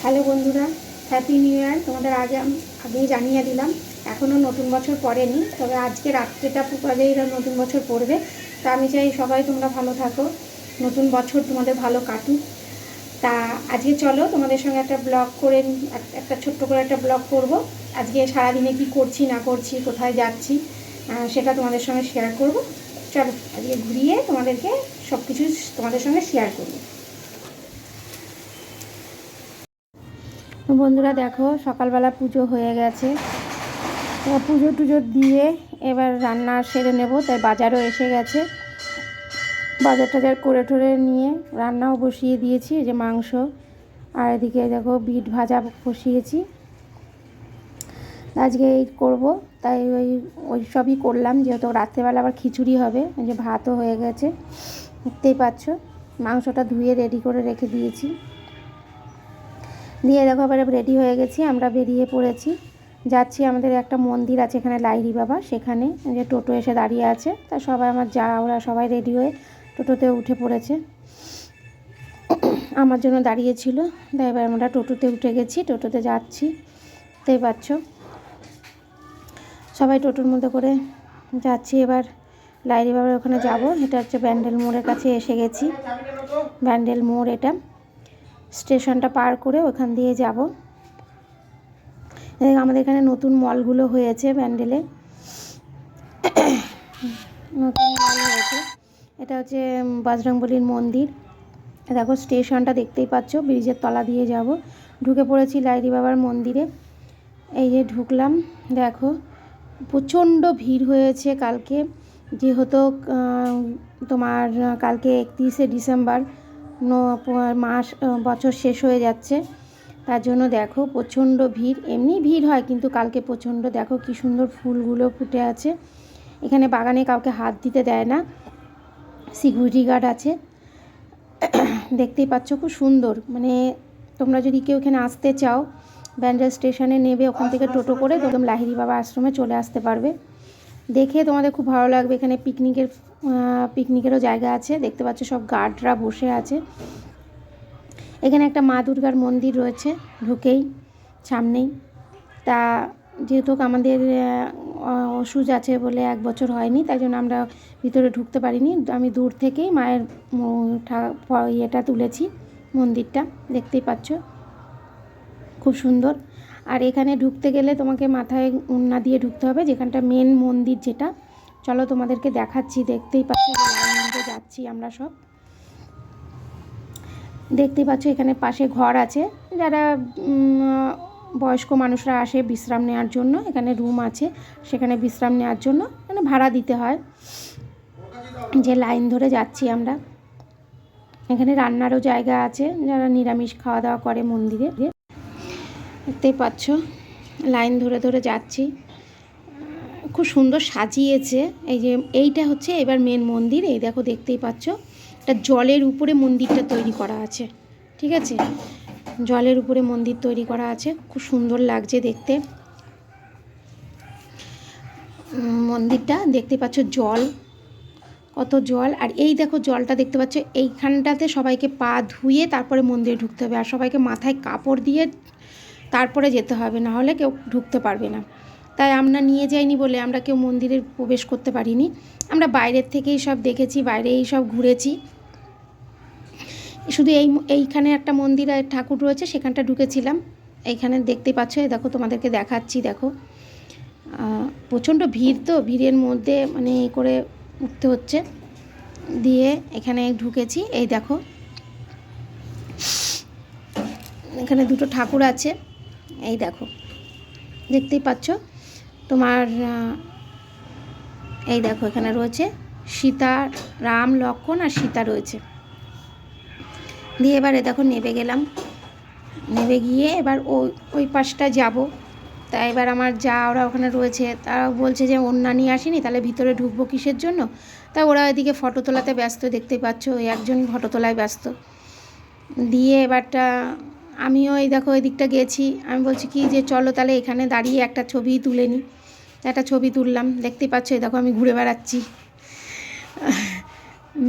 Hello বন্ধুরা, happy new year. তোমাদের আগেই জানিয়ে দিলাম, এখনও নতুন বছর পড়েনি, তবে আজকে রাত্রেটা পুকালেই নতুন বছর পড়বে। তা আমি চাই সবাই তোমরা ভালো থাকো, নতুন বছর তোমাদের ভালো কাটুক। তা আজকে চলো তোমাদের সঙ্গে একটা ব্লগ করে, একটা ছোট্ট করে একটা ব্লগ করব। আজকে সারাদিনে কি করছি না করছি, কোথায় যাচ্ছি, সেটা তোমাদের সঙ্গে শেয়ার করব। চলো আজকে ঘুরিয়ে তোমাদেরকে সব কিছু তোমাদের সঙ্গে শেয়ার করব। বন্ধুরা দেখো, সকালবেলা পুজো হয়ে গেছে। পুজো টুজো দিয়ে এবার রান্না সেরে নেব, তাই বাজারও এসে গেছে। বাজার টাজার করে টোরে নিয়ে রান্নাও বসিয়ে দিয়েছি, এই যে মাংস, আর এদিকে দেখো বিট ভাজা বসিয়েছি। আজকে এই করবো, তাই ওই সবই করলাম, যেহেতু রাত্রেবেলা আবার খিচুড়ি হবে। এই যে ভাতও হয়ে গেছে, দেখতেই পাচ্ছ। মাংসটা ধুয়ে রেডি করে রেখে দিয়েছি। দিয়ে দেখো আবার রেডি হয়ে গেছি, আমরা বেরিয়ে পড়েছি। যাচ্ছি, আমাদের একটা মন্দির আছে এখানে, লাইরি বাবা, সেখানে যে টোটো এসে দাঁড়িয়ে আছে। তা সবাই আমার ওরা সবাই রেডি হয়ে টোটোতে উঠে পড়েছে, আমার জন্য দাঁড়িয়েছিল। তাই এবার আমরা টোটোতে উঠে গেছি, টোটোতে যাচ্ছি, দেখতেই পাচ্ছ। সবাই টোটোর মধ্যে করে যাচ্ছি। এবার লাইরি বাবার ওখানে যাব। এটা হচ্ছে ব্যান্ডেল মোড়ের কাছে এসে গেছি। ব্যান্ডেল মোড়, এটা স্টেশনটা পার করে ওখান দিয়ে যাব। আমাদের এখানে নতুন মলগুলো হয়েছে ব্যান্ডেলে, নতুন মল হয়েছে। এটা হচ্ছে বজরংবলীর মন্দির। দেখো স্টেশনটা দেখতেই পাচ্ছ, ব্রিজের তলা দিয়ে যাব। ঢুকে পড়েছি লাইরি বাবার মন্দিরে। এই যে ঢুকলাম, দেখো প্রচণ্ড ভিড় হয়েছে কালকে, যেহেতু তোমার কালকে 31শে ডিসেম্বর, মাস বছর শেষ হয়ে যাচ্ছে। তার জন্য দেখো প্রচণ্ড ভিড়, এমনি ভিড় হয় কিন্তু কালকে প্রচণ্ড। দেখো কি সুন্দর ফুলগুলো ফুটে আছে। এখানে বাগানে কাউকে হাত দিতে দেয় না, সিকিউরিটি গার্ড আছে, দেখতেই পাচ্ছ খুব সুন্দর। মানে তোমরা যদি কেউ এখানে আসতে চাও, ব্যান্ডেল স্টেশনে নেবে, ওখান থেকে টোটো করে একদম লাহিড়ী বাবা আশ্রমে চলে আসতে পারবে। দেখে তোমাদের খুব ভালো লাগবে। এখানে পিকনিকেরও জায়গা আছে, দেখতে পাচ্ছ সব গার্ডরা বসে আছে। এখানে একটা মা দুর্গার মন্দির রয়েছে ঢুকেই সামনেই। তা যেহেতু আমাদের অসুখ আছে বলে 1 বছর হয়নি, তাই জন্য আমরা ভিতরে ঢুকতে পারিনি। আমি দূর থেকেই মায়ের ইয়েটা তুলেছি, মন্দিরটা দেখতেই পাচ্ছ খুব সুন্দর। আর এখানে ঢুকতে গেলে তোমাকে মাথায় উন্না দিয়ে ঢুকতে হবে, যেখানটা মেন মন্দির যেটা। চলো তোমাদেরকে দেখাচ্ছি, দেখতেই পাচ্ছ যাচ্ছি আমরা সব। দেখতেই পাচ্ছ এখানে পাশে ঘর আছে, যারা বয়স্ক মানুষরা আসে বিশ্রাম নেওয়ার জন্য। এখানে রুম আছে, সেখানে বিশ্রাম নেওয়ার জন্য মানে ভাড়া দিতে হয়। যে লাইন ধরে যাচ্ছি আমরা। এখানে রান্নারও জায়গা আছে, যারা নিরামিষ খাওয়া দাওয়া করে মন্দিরে। দেখতেই পাচ্ছ লাইন ধরে ধরে যাচ্ছি, খুব সুন্দর সাজিয়েছে। এই যে এইটা হচ্ছে এবার মেন মন্দির। এই দেখো দেখতেই পাচ্ছ, এটা জলের উপরে মন্দিরটা তৈরি করা আছে, ঠিক আছে, জলের উপরে মন্দির তৈরি করা আছে, খুব সুন্দর লাগছে দেখতে মন্দিরটা। দেখতে পাচ্ছ জল, কত জল। আর এই দেখো জলটা দেখতে পাচ্ছ, এইখানটাতে সবাইকে পা ধুয়ে তারপরে মন্দিরে ঢুকতে হবে, আর সবাইকে মাথায় কাপড় দিয়ে তারপরে যেতে হবে, না হলে কেউ ঢুকতে পারবে না। তাই আমরা নিয়ে যাইনি বলে আমরা কেউ মন্দিরে প্রবেশ করতে পারিনি, আমরা বাইরের থেকেই সব দেখেছি, বাইরেই সব ঘুরেছি। শুধু এইখানে একটা মন্দির আর ঠাকুর রয়েছে, সেখানটা ঢুকেছিলাম। এইখানে দেখতেই পাচ্ছ, এই দেখো তোমাদেরকে দেখাচ্ছি। দেখো প্রচণ্ড ভিড়, তো ভিড়ের মধ্যে মানে করে উঠতে হচ্ছে। দিয়ে এখানে ঢুকেছি। এই দেখো এখানে দুটো ঠাকুর আছে, এই দেখো দেখতেই পাচ্ছ তোমার। এই দেখো এখানে রয়েছে সীতা, রাম, লক্ষ্মণ আর সীতা রয়েছে। দিয়ে এবারে দেখো নেমে গেলাম, নেমে গিয়ে এবার ওই পাশটা যাব। তাই এবার আমার যা ওরা ওখানে রয়েছে, তারাও বলছে যে ওন্না নিয়ে আসিনি, তাহলে ভিতরে ঢুকবো কিসের জন্য। তাই ওরা এদিকে ফটো তোলাতে ব্যস্ত, দেখতেই পাচ্ছ ওই একজন ফটো তোলায় ব্যস্ত। দিয়ে এবারটা আমিও এই দেখো ওই দিকটা গেছি। আমি বলছি কি যে চলো তাহলে এখানে দাঁড়িয়ে একটা ছবি তুলে নিই। একটা ছবি তুললাম, দেখতেই পাচ্ছ এই দেখো আমি ঘুরে বেড়াচ্ছি।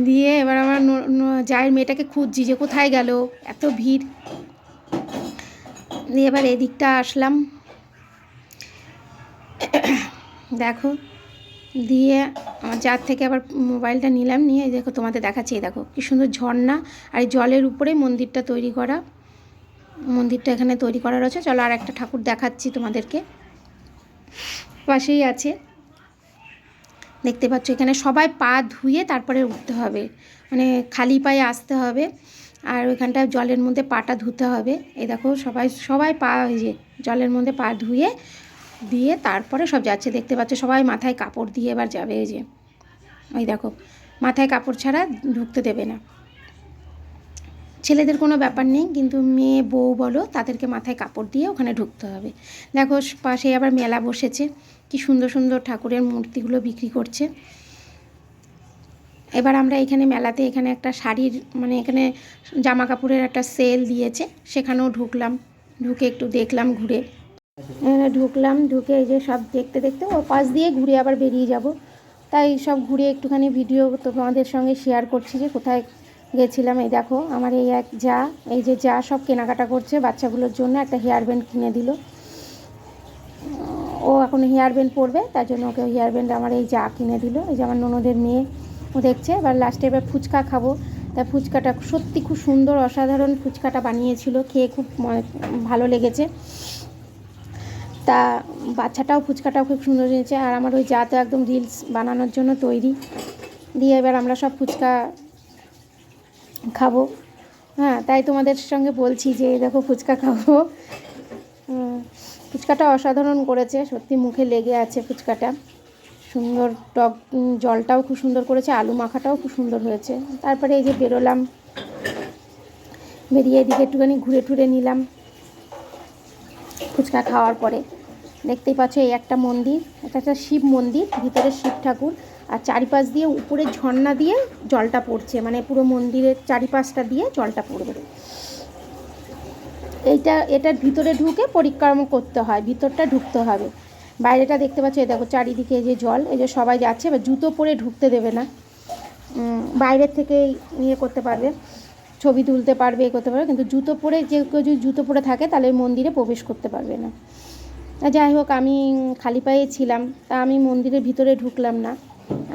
দিয়ে এবার আমার জায়ের মেয়েটাকে খুঁজছি যে কোথায় গেল, এত ভিড়। দিয়ে এবার এদিকটা আসলাম, দেখো। দিয়ে আমার যার থেকে আবার মোবাইলটা নিলাম, নিয়ে দেখো তোমাদের দেখাচ্ছি। দেখো কি সুন্দর ঝর্ণা, আর এই জলের উপরে মন্দিরটা তৈরি করা। মন্দিরটা এখানে তৈরি করা রয়েছে। চলো আর একটা ঠাকুর দেখাচ্ছি তোমাদেরকে, পাশেই আছে, দেখতে পাচ্ছ। এখানে সবাই পা ধুয়ে তারপরে উঠতে হবে, মানে খালি পায়ে আসতে হবে, আর ওইখানটায় জলের মধ্যে পাটা ধুতে হবে। এই দেখো সবাই পা যে জলের মধ্যে পা ধুয়ে দিয়ে তারপরে সব যাচ্ছে, দেখতে পাচ্ছ। সবাই মাথায় কাপড় দিয়ে এবার যাবে। এই যে ওই দেখো, মাথায় কাপড় ছাড়া ঢুকতে দেবে না। ছেলেদের কোনো ব্যাপার নেই, কিন্তু মেয়ে বউ বলো, তাদেরকে মাথায় কাপড় দিয়ে ওখানে ঢুকতে হবে। দেখো পাশে আবার মেলা বসেছে, কি সুন্দর সুন্দর ঠাকুরের মূর্তিগুলো বিক্রি করছে। এবার আমরা এখানে মেলাতে এখানে একটা শাড়ির, মানে এখানে জামা কাপড়ের একটা সেল দিয়েছে, সেখানেও ঢুকলাম। ঢুকে একটু দেখলাম ঘুরে, ঢুকলাম। ঢুকে এই যে সব দেখতে দেখতে ও পাশ দিয়ে ঘুরে আবার বেরিয়ে যাব, তাই সব ঘুরে একটুখানি ভিডিও তোমাদের সঙ্গে শেয়ার করছি যে কোথায় গেছিলাম। এই দেখো আমার এই এক যা, এই যে যা সব কেনাকাটা করছে বাচ্চাগুলোর জন্য। একটা হেয়ার ব্যান্ড কিনে দিল, ও এখন হেয়ার ব্যান্ড পরবে, তার জন্য ওকে হেয়ার ব্যান্ড আমার এই যা কিনে দিল। এই যে আমার ননদের মেয়ে, ও দেখছে। এবার লাস্টে এবার ফুচকা খাবো, তাই ফুচকাটা সত্যি খুব সুন্দর, অসাধারণ ফুচকাটা বানিয়েছিল, খেয়ে খুব ভালো লেগেছে। তা বাচ্চাটাও ফুচকাটাও খুব সুন্দর হয়েছে, আর আমার ওই যা তো একদম রিলস বানানোর জন্য তৈরি। দিয়ে এবার আমরা সব ফুচকা খাবো। হ্যাঁ, তাই তোমাদের সঙ্গে বলছি যে দেখো ফুচকা খাবো। ফুচকাটা অসাধারণ করেছে, সত্যি মুখে লেগে আছে ফুচকাটা। সুন্দর টক, জলটাও খুব সুন্দর করেছে, আলু মাখাটাও খুব সুন্দর হয়েছে। তারপরে এই যে বেরোলাম, বেরিয়ে এদিকে একটুখানি ঘুরে টুরে নিলাম ফুচকা খাওয়ার পরে। দেখতেই পাচ্ছ এই একটা মন্দির, এটা একটা শিব মন্দির, ভিতরে শিব ঠাকুর, আর চারিপাশ দিয়ে উপরে ঝর্ণা দিয়ে জলটা পড়ছে, মানে পুরো মন্দিরের চারিপাশটা দিয়ে জলটা পড়বে। এটার ভিতরে ঢুকে পরিক্রমা করতে হয়, ভিতরটা ঢুকতে হবে। বাইরেটা দেখতে পাচ্ছ, এই দেখো চারিদিকে এই যে জল, এই যে সবাই যাচ্ছে। এবার জুতো পরে ঢুকতে দেবে না, বাইরের থেকে ইয়ে করতে পারবে, ছবি তুলতে পারবে, এ করতে পারবে, কিন্তু জুতো পরে, যে কেউ যদি জুতো পরে থাকে তাহলে মন্দিরে প্রবেশ করতে পারবে না। যাই হোক, আমি খালি পায়ে ছিলাম, তা আমি মন্দিরের ভিতরে ঢুকলাম না,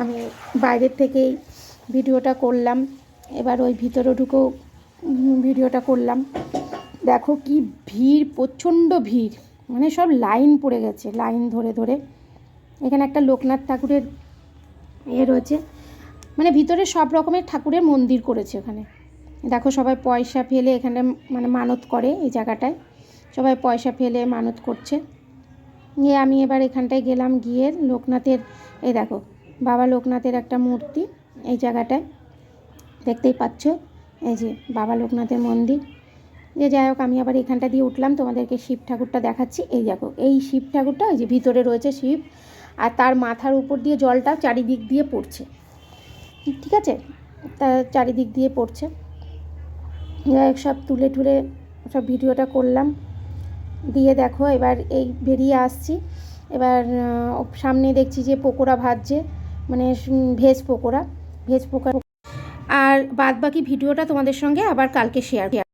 আমি বাইরের থেকেই ভিডিওটা করলাম। এবার ওই ভিতরে ঢুকেও ভিডিওটা করলাম। দেখো কি ভিড়, প্রচণ্ড ভিড়, মানে সব লাইন পড়ে গেছে, লাইন ধরে ধরে। এখানে একটা লোকনাথ ঠাকুরের রয়েছে, মানে ভিতরে সব রকমের ঠাকুরের মন্দির করেছে ওখানে। দেখো সবাই পয়সা ফেলে এখানে মানে মানত করে, এই জায়গাটায় সবাই পয়সা ফেলে মানত করছে। নিয়ে আমি এবার এখানটায় গেলাম, গিয়ে লোকনাথের, এই দেখো বাবা লোকনাথের একটা মূর্তি এই জায়গাটায় দেখতেই পাচ্ছ, এই যে বাবা লোকনাথের মন্দির। যাই হোক, আমি আবার এখানটা দিয়ে উঠলাম, তোমাদেরকে শিব ঠাকুরটা দেখাচ্ছি। এই দেখো এই শিব ঠাকুরটা, এই যে ভিতরে রয়েছে শিব, আর তার মাথার উপর দিয়ে জলটা চারিদিক দিয়ে পড়ছে, ঠিক আছে, তার চারিদিক দিয়ে পড়ছে। যাই হোক, সব তুলে টুলে সব ভিডিওটা করলাম। দিয়ে দেখো এবার এই বেরিয়ে আসছি। এবার সামনে দেখছি যে পকোড়া ভাজছে, মানে ভেজ পকোড়া। আর বাদ বাকি ভিডিওটা তোমাদের সঙ্গে আবার কালকে শেয়ার